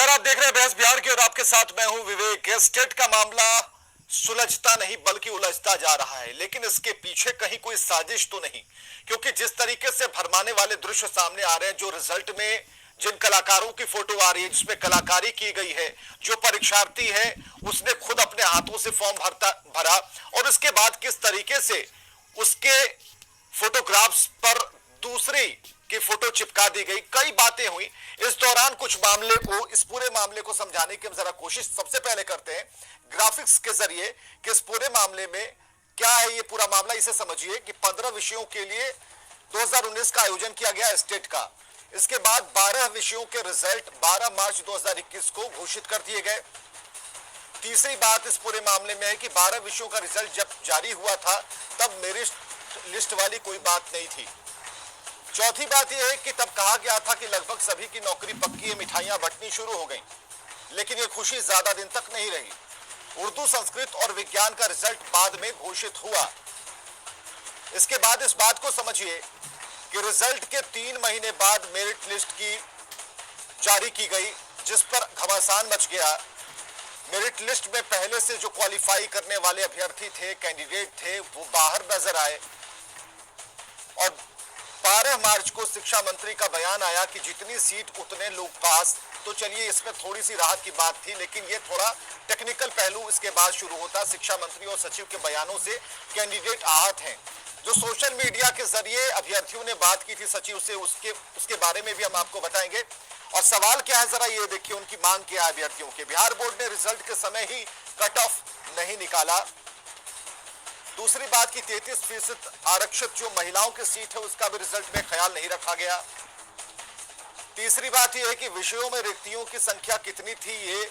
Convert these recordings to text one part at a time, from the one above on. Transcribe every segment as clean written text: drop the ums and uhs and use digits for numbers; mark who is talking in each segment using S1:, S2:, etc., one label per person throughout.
S1: खैर, आप देख रहे हैं बहस बिहार की और आपके साथ मैं हूं विवेक। स्टेट का मामला सुलझता नहीं बल्कि उलझता जा रहा है, लेकिन इसके पीछे कहीं कोई साजिश तो नहीं, क्योंकि जिस तरीके से भरमाने वाले दृश्य सामने आ रहे हैं, जो रिजल्ट में जिन कलाकारों की फोटो आ रही है जिसमें कलाकारी की गई है, जो परीक्षार्थी है उसने खुद अपने हाथों से फॉर्म भरा और उसके बाद किस तरीके से उसके फोटोग्राफ्स पर दूसरी की फोटो चिपका दी गई, कई बातें हुई। इस दौरान कुछ मामले को, इस पूरे मामले को समझाने की हम जरा कोशिश सबसे पहले करते हैं ग्राफिक्स के जरिए कि इस पूरे मामले में क्या है। ये पूरा मामला इसे समझिए कि 15 विषयों के लिए 2019 का आयोजन किया गया स्टेट का। इसके बाद 12 विषयों के रिजल्ट 12 मार्च 2021 को घोषित कर दिए गए। तीसरी बात इस पूरे मामले में है कि 12 विषयों का रिजल्ट जब जारी हुआ था तब मेरिट लिस्ट वाली कोई बात नहीं थी। चौथी बात यह है कि तब कहा गया था कि लगभग सभी की नौकरी पक्की है, मिठाइयां बंटनी शुरू हो गई, लेकिन यह खुशी ज्यादा दिन तक नहीं रही। उर्दू, संस्कृत और विज्ञान का रिजल्ट बाद में घोषित हुआ। इसके बाद इस बात को समझिए कि रिजल्ट के 3 महीने बाद मेरिट लिस्ट की जारी की गई, जिस पर घमासान मच गया। मेरिट लिस्ट में पहले से जो क्वालिफाई करने वाले अभ्यर्थी थे, कैंडिडेट थे, वो बाहर नजर आए और 12 मार्च को शिक्षा मंत्री का बयान आया कि जितनी सीट उतने लोग पास। तो चलिए, इसमें थोड़ी सी राहत की बात थी, लेकिन ये थोड़ा टेक्निकल पहलू इसके बाद शुरू होता। शिक्षा मंत्री और सचिव के बयानों से कैंडिडेट आहत हैं। जो सोशल मीडिया के जरिए अभ्यर्थियों ने बात की थी सचिव से, उसके बारे में भी हम आपको बताएंगे। और सवाल क्या है जरा ये देखिए, उनकी मांग क्या है अभ्यर्थियों के। बिहार बोर्ड ने रिजल्ट के समय ही कट ऑफ नहीं निकाला। दूसरी बात की 33% आरक्षित जो महिलाओं की सीट है उसका भी रिजल्ट में ख्याल नहीं रखा गया। तीसरी बात यह है कि विषयों में रिक्तियों की संख्या कितनी थी ये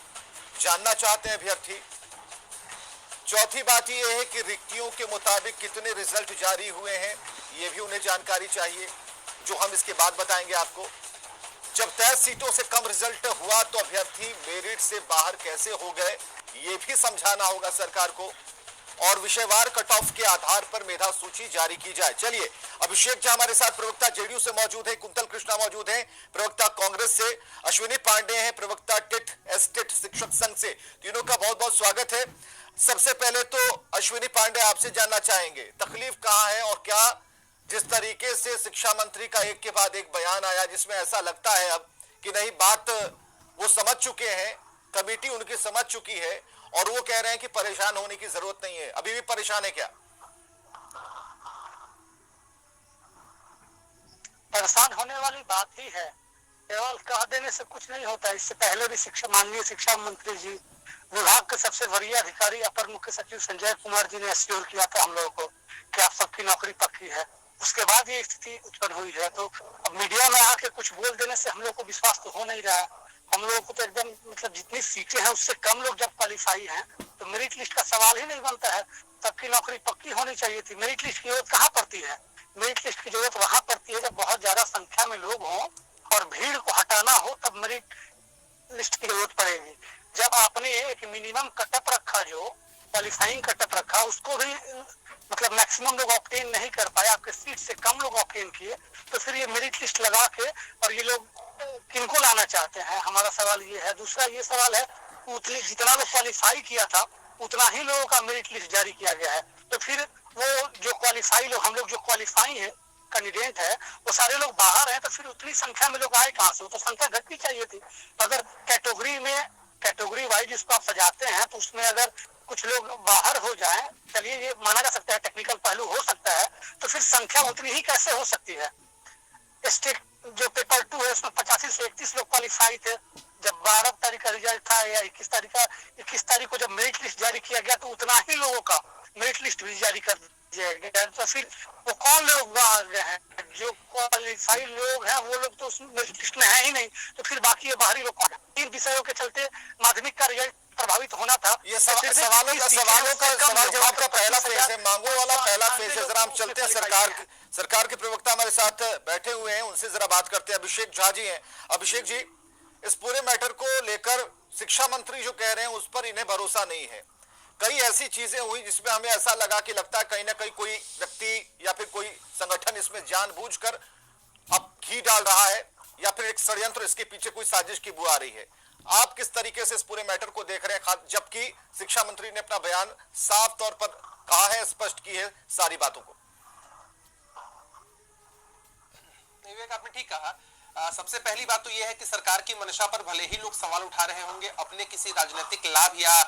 S1: जानना चाहते हैं अभ्यर्थी। चौथी बात यह है कि रिक्तियों के मुताबिक कितने रिजल्ट जारी हुए हैं, ये भी उन्हें जानकारी चाहिए, जो हम इसके बाद बताएंगे आपको। जब तय सीटों से कम रिजल्ट हुआ तो अभ्यर्थी मेरिट से बाहर कैसे हो गए, ये भी समझाना होगा सरकार को। और विषयवार कट ऑफ के आधार पर मेधा सूची जारी की जाए। चलिए, अभिषेक जी हमारे साथ प्रवक्ता जेडीयू से मौजूद है, कुंतल कृष्णा मौजूद हैं प्रवक्ता कांग्रेस से, अश्विनी पांडे हैं प्रवक्ता टेट एस्टेट शिक्षक संघ से। तीनों का बहुत बहुत स्वागत है। सबसे पहले तो अश्विनी पांडे आपसे जानना चाहेंगे, तकलीफ कहाँ है और क्या जिस तरीके से शिक्षा मंत्री का एक के बाद एक बयान आया जिसमें ऐसा लगता है अब कि नहीं, बात वो समझ चुके हैं, कमेटी उनकी समझ चुकी है और वो कह रहे हैं कि परेशान होने की जरूरत नहीं है। अभी भी परेशान है क्या?
S2: परेशान होने वाली बात ही है, केवल कह देने से कुछ नहीं होता। इससे पहले भी माननीय शिक्षा मंत्री जी, विभाग के सबसे वरीय अधिकारी अपर मुख्य सचिव संजय कुमार जी ने एश्योर किया था हम लोगों को कि आप सबकी नौकरी पक्की है। उसके बाद ये स्थिति उत्पन्न हुई है। तो अब मीडिया में आके कुछ बोल देने से हम लोग को विश्वास तो हो नहीं रहा है। हम लोगों को तो एकदम जितनी सीटें हैं उससे कम लोग जब क्वालिफाई हैं तो मेरिट लिस्ट का सवाल ही नहीं बनता है। सबकी नौकरी पक्की होनी चाहिए थी। मेरिट लिस्ट की जरूरत कहाँ पड़ती है? मेरिट लिस्ट की जरूरत वहां पड़ती है जब बहुत ज्यादा संख्या में लोग हों और भीड़ को हटाना हो, तब मेरिट लिस्ट की जरूरत पड़ेगी। जब आपने एक मिनिमम कटअप रखा, जो क्वालिफाइंग कटअप रखा, उसको भी मैक्सिमम लोग ऑप्टेन नहीं कर पाए, आपके सीट से कम लोग ऑप्टेन किए, तो फिर ये मेरिट लिस्ट लगा के और ये लोग किनको लाना चाहते हैं? हमारा सवाल ये है। दूसरा ये सवाल है, उतने जितना लोग क्वालिफाई किया था उतना ही लोगों का मेरिट लिस्ट जारी किया गया है। तो फिर वो जो क्वालिफाई लोग, हम लोग जो क्वालिफाई है कैंडिडेट है, वो सारे लोग बाहर हैं, तो फिर उतनी संख्या में लोग आए कहाँ से? तो संख्या घटनी चाहिए थी। अगर कैटेगरी वाइज जिसको आप सजाते हैं तो उसमें अगर कुछ लोग बाहर हो जाएं, चलिए ये माना जा सकता है, टेक्निकल पहलू हो सकता है, तो फिर संख्या उतनी ही कैसे हो सकती है? स्टेट जो पेपर 2 है उसमें 85 से 31 लोग क्वालिफाई थे। जब 12 तारीख का रिजल्ट था या 21 तारीख को जब मेरिट लिस्ट जारी किया गया तो उतना ही लोगों का मेरिट लिस्ट भी जारी कर दिया गया। तो फिर वो कौन लोग बाहर गए हैं? जो क्वालिफाई लोग हैं वो लोग तो उस मेरिट लिस्ट में है ही नहीं। तो फिर बाकी ये बाहरी लोग, 3 विषयों के चलते माध्यमिक का रिजल्ट प्रभावित होना था।
S1: ये सवालों का सवाल जवाब का पहला फेज है, मांगों वाला पहला फेज है। जरा हम चलते हैं सरकार के प्रवक्ता हमारे साथ बैठे हुए हैं, उनसे जरा बात करते हैं। अभिषेक झा जी हैं। अभिषेक जी, इस पूरे मैटर को लेकर शिक्षा मंत्री जो कह रहे हैं उस पर इन्हें भरोसा नहीं है। कई ऐसी चीजें हुई जिसमें हमें ऐसा लगा कि लगता है कहीं ना कहीं कोई व्यक्ति या फिर कोई संगठन इसमें जानबूझकर अब घी डाल रहा है या फिर एक षड्यंत्र, इसके पीछे कोई साजिश की बुआ आ रही है। आप किस तरीके से इस पूरे मैटर को देख रहे हैं, जबकि शिक्षा मंत्री ने अपना बयान साफ तौर पर कहा है, स्पष्ट की है सारी बातों को।
S3: विवेक, आपने ठीक कहा। सबसे पहली बात तो यह है कि सरकार की मंशा पर भले ही लोग सवाल उठा रहे होंगे अपने किसी राजनीतिक लाभ या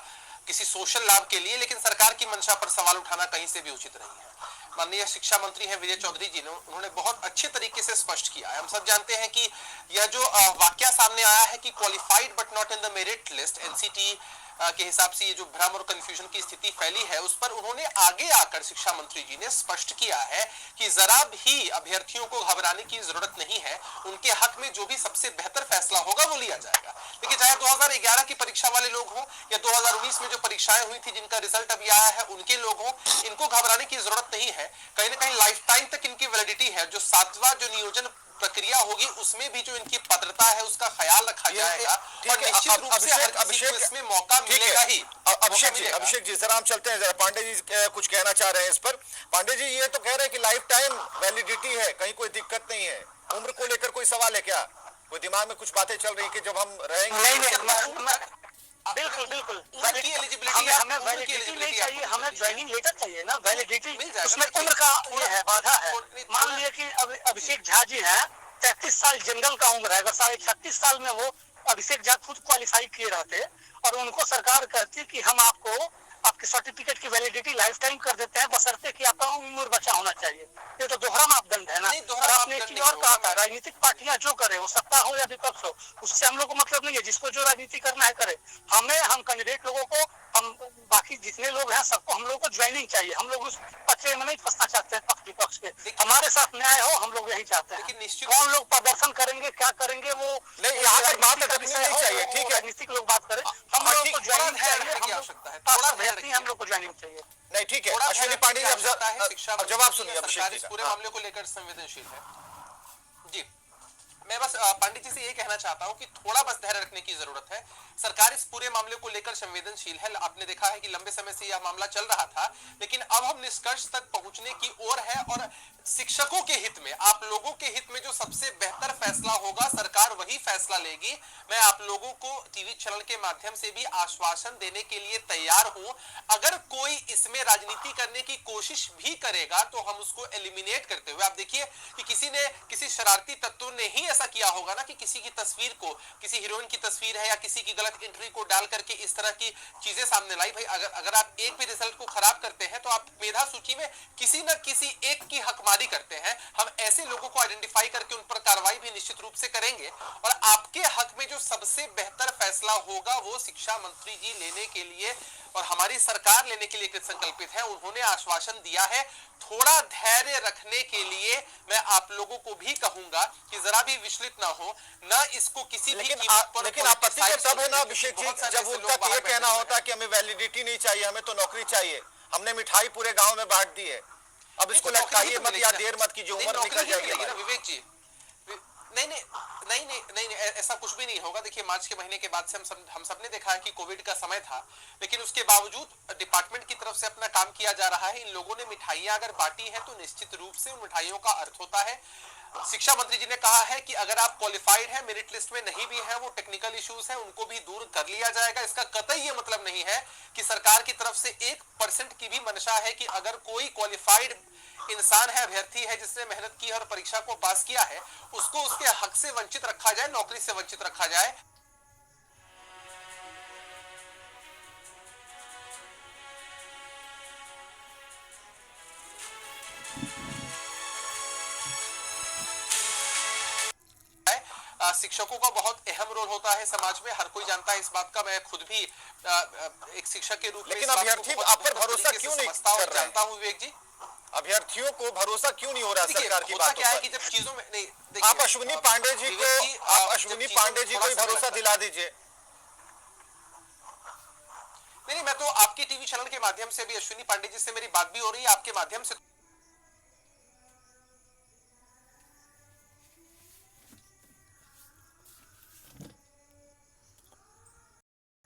S3: किसी सोशल लाभ के लिए, लेकिन सरकार की मंशा पर सवाल उठाना कहीं से भी उचित नहीं है। माननीय शिक्षा मंत्री हैं विजय चौधरी जी ने, उन्होंने बहुत अच्छे तरीके से स्पष्ट किया है। हम सब जानते हैं कि यह जो वाकया सामने आया है कि qualified but not in the merit list, NCT के हिसाब से ये जो भ्रम और कंफ्यूजन की स्थिति फैली है, उस पर उन्होंने आगे आकर शिक्षा मंत्री जी ने स्पष्ट किया है कि जरा भी अभ्यर्थियों को घबराने की जरूरत नहीं है। उनके हक में जो भी सबसे बेहतर फैसला होगा वो लिया जाएगा। देखिए, चाहे 2011 की परीक्षा वाले लोग हों या 2019 में जो परीक्षाएं हुई थी जिनका रिजल्ट अभी आया है उनके लोग हों, इनको घबराने की जरूरत नहीं है। कहीं ना कहीं लाइफ टाइम तक इनकी वैलिडिटी है। जो 7वां जो नियोजन प्रक्रिया होगी उसमें भी जो इनकी पात्रता है उसका ख्याल रखा जाएगा और निश्चित रूप से हर किसी को इसमें मौका मिलेगा ही।
S1: अभिषेक जी जरा हम चलते हैं, जरा पांडे जी कुछ कहना चाह रहे हैं इस पर। पांडे जी, ये तो कह रहे हैं कि लाइफ टाइम वैलिडिटी है, कहीं कोई दिक्कत नहीं है, उम्र को लेकर कोई सवाल है क्या? कोई दिमाग में कुछ बातें चल रही कि जब हम रहेंगे?
S2: बिल्कुल बिल्कुल,
S3: उनकी एलिजिबिलिटी
S2: हमें वैलिडिटी नहीं चाहिए, हमें ज्वाइनिंग लेटर चाहिए ना। वैलिडिटी उसमें उम्र का ये है, बाधा है। मान लिया कि अभिषेक झा जी है, 33 साल जनरल का उम्र है, अगर 36.5 साल में वो अभिषेक झा खुद क्वालिफाई किए रहते और उनको सरकार कहती कि हम आपके सर्टिफिकेट की वैलिडिटी लाइफ टाइम कर देते हैं, बशर्ते कि आपका उम्र बचा होना चाहिए। ये तो दोहरा मापदंड है ना। और आपने एक चीज और कहा था, राजनीतिक पार्टियां जो करे, वो सत्ता हो या विपक्ष हो, उससे हम लोग को मतलब नहीं है। जिसको जो राजनीति करना है करे। हम कैंडिडेट लोगों को, हम बाकी जितने लोग हैं सबको हम लोग को ज्वाइनिंग चाहिए। हम लोग उस पचे में नहीं फंसना चाहते हैं पक्ष विपक्ष के। हमारे साथ न्याय हो, हम लोग यही चाहते हैं। कौन लोग प्रदर्शन करेंगे, क्या करेंगे, वो
S1: नहीं, यहाँ पर बात अटकनी नहीं चाहिए, ठीक है।
S2: राजनीतिक लोग बात करें, हम लोग को ज्वाइनिंग चाहिए,
S3: आवश्यकता है,
S2: हम लोग को ज्वाइनिंग चाहिए।
S1: नहीं, ठीक है। अश्विनी पांडे जी, अब जवाब सुनिए अभिषेक जी।
S3: पूरे मामले को लेकर संवेदनशील है जी। मैं बस पांडे जी से ये कहना चाहता हूं कि थोड़ा बस धैर्य रखने की जरूरत है। सरकार इस पूरे मामले को लेकर संवेदनशील है। आपने देखा है कि लंबे समय से यह मामला चल रहा था, लेकिन अब हम निष्कर्ष तक पहुंचने की ओर है और शिक्षकों के हित में, आप लोगों के हित में जो सबसे बेहतर फैसला होगा सरकार वही फैसला लेगी। मैं आप लोगों को टीवी चैनल के माध्यम से भी आश्वासन देने के लिए तैयार हूं। अगर कोई इसमें राजनीति करने की कोशिश भी करेगा तो हम उसको एलिमिनेट करते हुए, आप देखिए कि किसी शरारती तत्व ने ही ऐसा किया होगा ना कि किसी की तस्वीर को, किसी हीरोइन की तस्वीर है या किसी की गलत एंट्री को डाल करके इस तरह की चीजें सामने लाई। भाई, अगर आप एक भी रिजल्ट को खराब करते हैं तो आप मेधा सूची में किसी न किसी एक की हकमारी करते हैं। हम ऐसे लोगों को आइडेंटिफाई करके उन पर कार्रवाई भी निश्चित रूप से करेंगे और आपके हक में जो सबसे बेहतर फैसला होगा वो शिक्षा मंत्री जी लेने के लिए और हमारी सरकार लेने के लिए कृत संकल्पित है। उन्होंने आश्वासन दिया है। थोड़ा धैर्य रखने के लिए मैं आप लोगों को भी कहूंगा कि जरा भी विचलित ना हो, ना इसको किसी भी कीमत पर।
S1: लेकिन आपत्ति का तब है ना अभिषेक जी, जब उनका ये कहना होता कि हमें वैलिडिटी नहीं चाहिए, हमें तो नौकरी चाहिए। हमने मिठाई पूरे गांव में बांट दी है, अब इसको लटकाइए मत या देर मत की जो उम्र निकल जाएगी ना
S3: विवेक जी। नहीं, ऐसा कुछ भी नहीं होगा। देखिए, मार्च के महीने के बाद से हम सब ने देखा है कि कोविड का समय था, लेकिन उसके बावजूद डिपार्टमेंट की तरफ से अपना काम किया जा रहा है। इन लोगों ने मिठाइयां अगर बांटी हैं तो निश्चित रूप से उन मिठाइयों का अर्थ होता है। शिक्षा मंत्री जी ने कहा है कि अगर आप क्वालिफाइड हैं, मेरिट लिस्ट में नहीं भी हैं, वो टेक्निकल इश्यूज हैं, उनको भी दूर कर लिया जाएगा। इसका कतई ये मतलब नहीं है कि सरकार की तरफ से 1% की भी मंशा है कि अगर कोई क्वालिफाइड इंसान है, अभ्यर्थी है, जिसने मेहनत की है और परीक्षा को पास किया है, उसको उसके हक से वंचित रखा जाए, नौकरी से वंचित रखा जाए। शिक्षकों का बहुत अहम रोल होता है समाज में, हर कोई जानता है इस बात का। मैं खुद भी एक शिक्षक के रूप में,
S1: लेकिन अभ्यर्थी आप पर भरोसा क्यों नहीं कर रहे?
S3: जानता हूं विवेक जी,
S1: अभ्यर्थियों को भरोसा क्यों नहीं हो रहा सरकार की बातों
S3: क्या है कि जब चीजों में नहीं,
S1: आप अश्विनी पांडे जी को भरोसा दिला दीजिए।
S3: नहीं, मैं तो आपके टीवी चैनल के माध्यम से भी अश्विनी पांडे जी से मेरी बात भी हो रही है, आपके माध्यम से